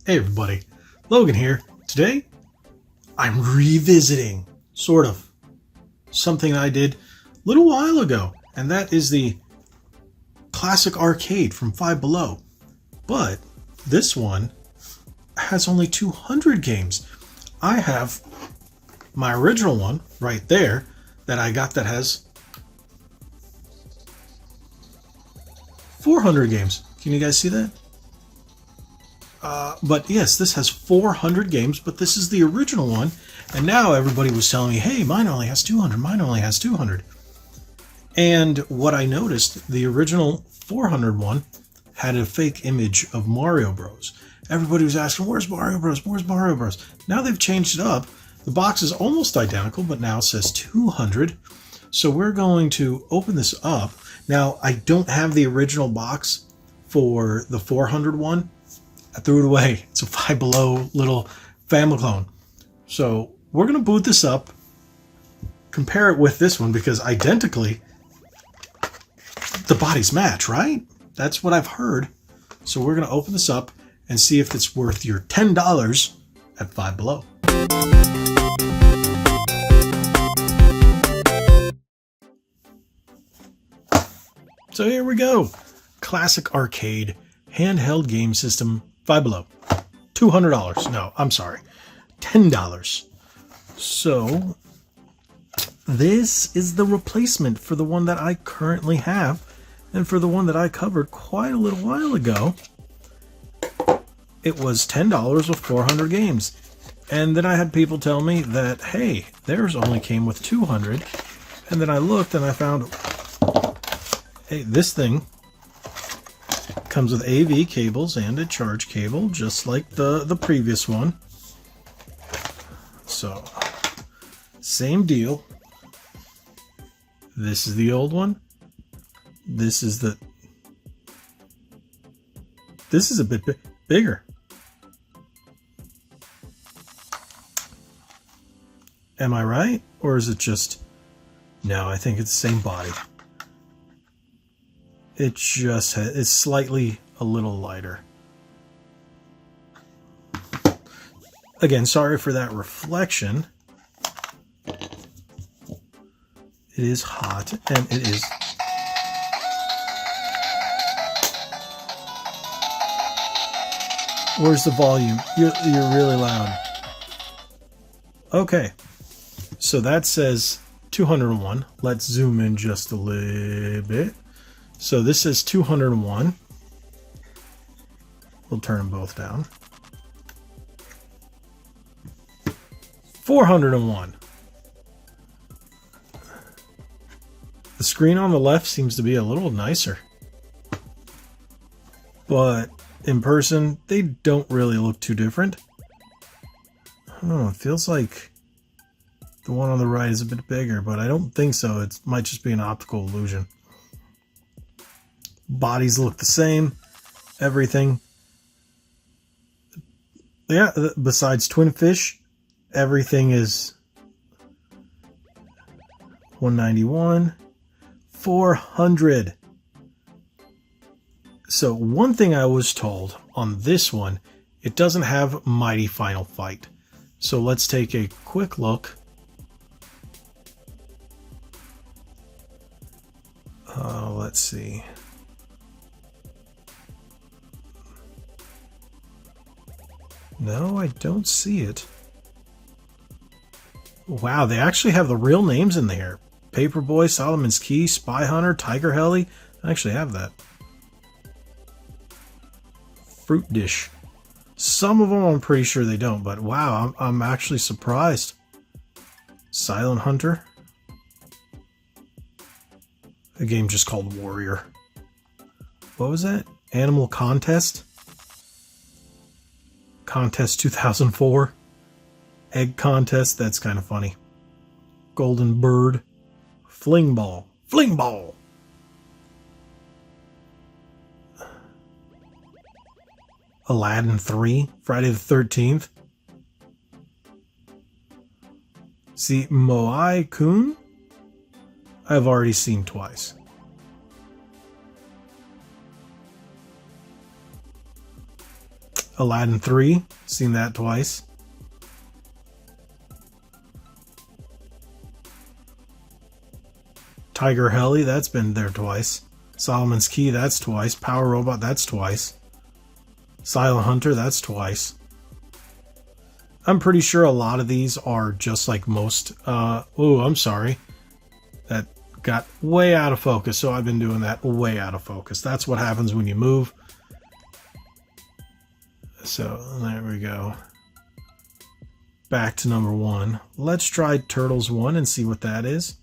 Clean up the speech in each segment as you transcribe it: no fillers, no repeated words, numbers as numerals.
Hey everybody, Logan here. Today, I'm revisiting, sort of, something I did a little while ago, and that is the classic arcade from Five Below. But this one has only 200 games. I have my original one right there that I got that has 400 games. Can you guys see that? But yes, this has 400 games, but this is the original one. And now everybody was telling me, hey, mine only has 200, mine only has 200. And what I noticed, the original 400 one had a fake image of Mario Bros. Everybody was asking, where's Mario Bros? Where's Mario Bros? Now they've changed it up. The box is almost identical, but now it says 200. So we're going to open this up. Now, I don't have the original box for the 400 one. I threw it away. It's a Five Below little family clone. So we're going to boot this up, compare it with this one, because identically, the bodies match, right? That's what I've heard. So we're going to open this up and see if it's worth your $10 at Five Below. So here we go. Classic arcade handheld game system. Five Below. $200. No, I'm sorry. $10. So this is the replacement for the one that I currently have, and for the one that I covered quite a little while ago. It was $10 with 400 games. And then I had people tell me that, hey, theirs only came with 200. And then I looked and I found, hey, this thing comes with AV cables and a charge cable, just like the previous one. So, same deal. This is the old one. This is a bit bigger. Am I right? Or is it just... No, I think it's the same body. It just it's slightly a little lighter. Again, sorry for that reflection. It is hot, and it is... Where's the volume? You're really loud. Okay, so that says 201. Let's zoom in just a little bit. So this says 201. We'll turn them both down. 401. The screen on the left seems to be a little nicer. But in person, they don't really look too different. I don't know, it feels like the one on the right is a bit bigger, but I don't think so. It might just be an optical illusion. Bodies look the same. Everything. Yeah, besides Twin Fish, everything is 191. 400. So one thing I was told on this one, it doesn't have Mighty Final Fight. So let's take a quick look. Let's see. No, I don't see it. Wow, they actually have the real names in there. Paperboy, Solomon's Key, Spy Hunter, Tiger Heli. I actually have that. Fruit Dish. Some of them I'm pretty sure they don't, but wow, I'm actually surprised. Silent Hunter. A game just called Warrior. What was that? Animal Contest? Contest 2004. Egg Contest, that's kind of funny. Golden Bird. Fling Ball. Fling Ball! Aladdin 3. Friday the 13th. See, Moai Kun? I've already seen twice. Aladdin 3, seen that twice. Tiger Heli, that's been there twice. Solomon's Key, that's twice. Power Robot, that's twice. Silent Hunter, that's twice. I'm pretty sure a lot of these are just like most... oh, I'm sorry. That got way out of focus, so I've been doing that way out of focus. That's what happens when you move. So, there we go. Back to number 1. Let's try Turtles 1 and see what that is.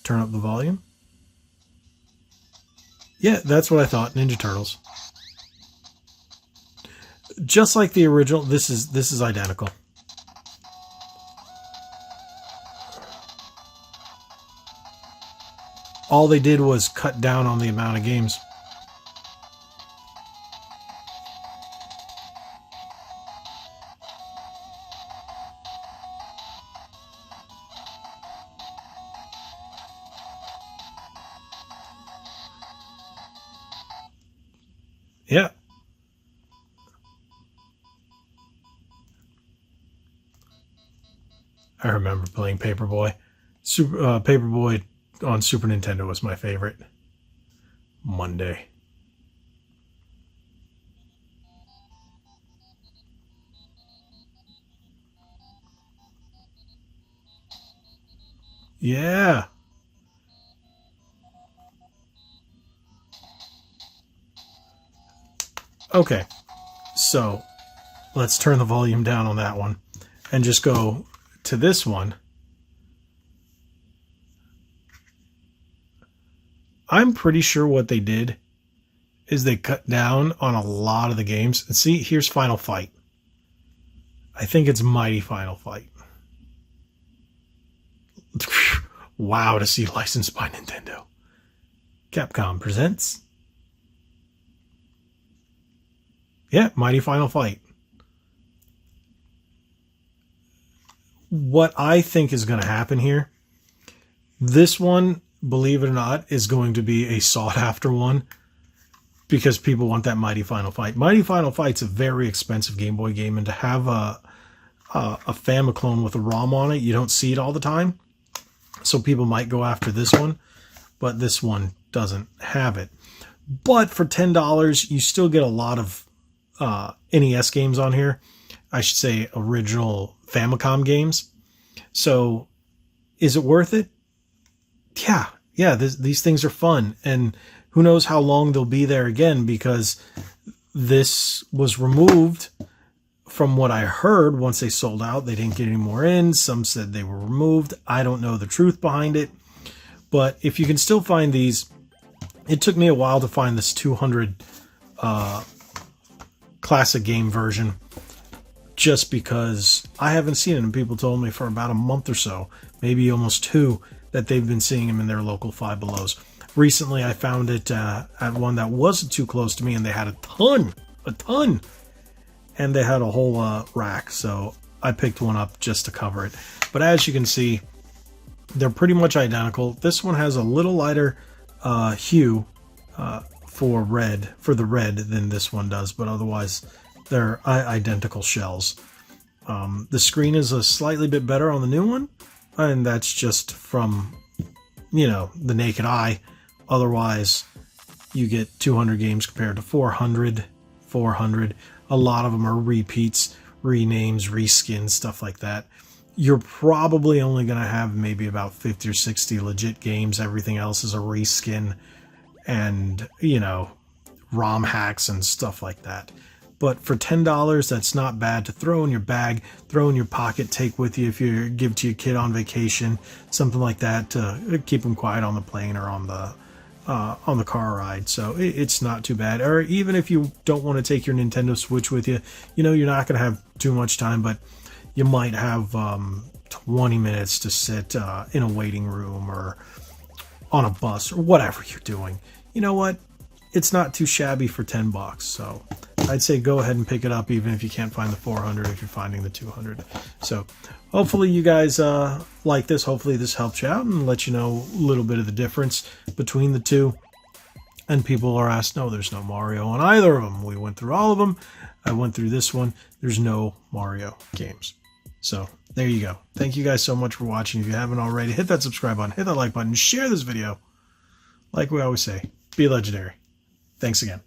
Turn up the volume. Yeah, that's what I thought. Ninja Turtles. Just like the original, this is identical. All they did was cut down on the amount of games. Yeah. I remember playing Paperboy. Paperboy on Super Nintendo was my favorite. Monday. Yeah. Okay. So let's turn the volume down on that one and just go to this one. I'm pretty sure what they did is they cut down on a lot of the games. And see, here's Final Fight. I think it's Mighty Final Fight. Wow, to see licensed by Nintendo. Capcom presents. Yeah, Mighty Final Fight. What I think is going to happen here, this one, believe it or not, is going to be a sought-after one because people want that Mighty Final Fight. Mighty Final Fight's a very expensive Game Boy game, and to have a Famiclone with a ROM on it, you don't see it all the time. So people might go after this one, but this one doesn't have it. But for $10, you still get a lot of NES games on here. I should say original Famicom games. So is it worth it? Yeah, these things are fun. And who knows how long they'll be there again, because this was removed from what I heard. Once they sold out, they didn't get any more in. Some said they were removed. I don't know the truth behind it. But if you can still find these, it took me a while to find this 200 classic game version, just because I haven't seen it, and people told me for about a month or so, maybe almost 2, that they've been seeing them in their local Five Belows. Recently, I found it at one that wasn't too close to me, and they had a ton, and they had a whole rack, so I picked one up just to cover it. But as you can see, they're pretty much identical. This one has a little lighter hue for the red than this one does, but otherwise they're identical shells. The screen is a slightly bit better on the new one, and that's just from, the naked eye. Otherwise, you get 200 games compared to 400. A lot of them are repeats, renames, reskins, stuff like that. You're probably only going to have maybe about 50 or 60 legit games. Everything else is a reskin and, ROM hacks and stuff like that. But for $10, that's not bad to throw in your bag, throw in your pocket, take with you if you give to your kid on vacation, something like that, to keep them quiet on the plane or on the car ride. So it's not too bad. Or even if you don't want to take your Nintendo Switch with you, you're not going to have too much time, but you might have 20 minutes to sit in a waiting room or on a bus or whatever you're doing. You know what? It's not too shabby for $10. So I'd say go ahead and pick it up, even if you can't find the 400, if you're finding the 200. So hopefully you guys like this. Hopefully this helps you out and let you know a little bit of the difference between the two. And people are asked, no, there's no Mario on either of them. We went through all of them. I went through this one. There's no Mario games. So there you go. Thank you guys so much for watching. If you haven't already, hit that subscribe button, hit that like button, share this video. Like we always say, be legendary. Thanks again.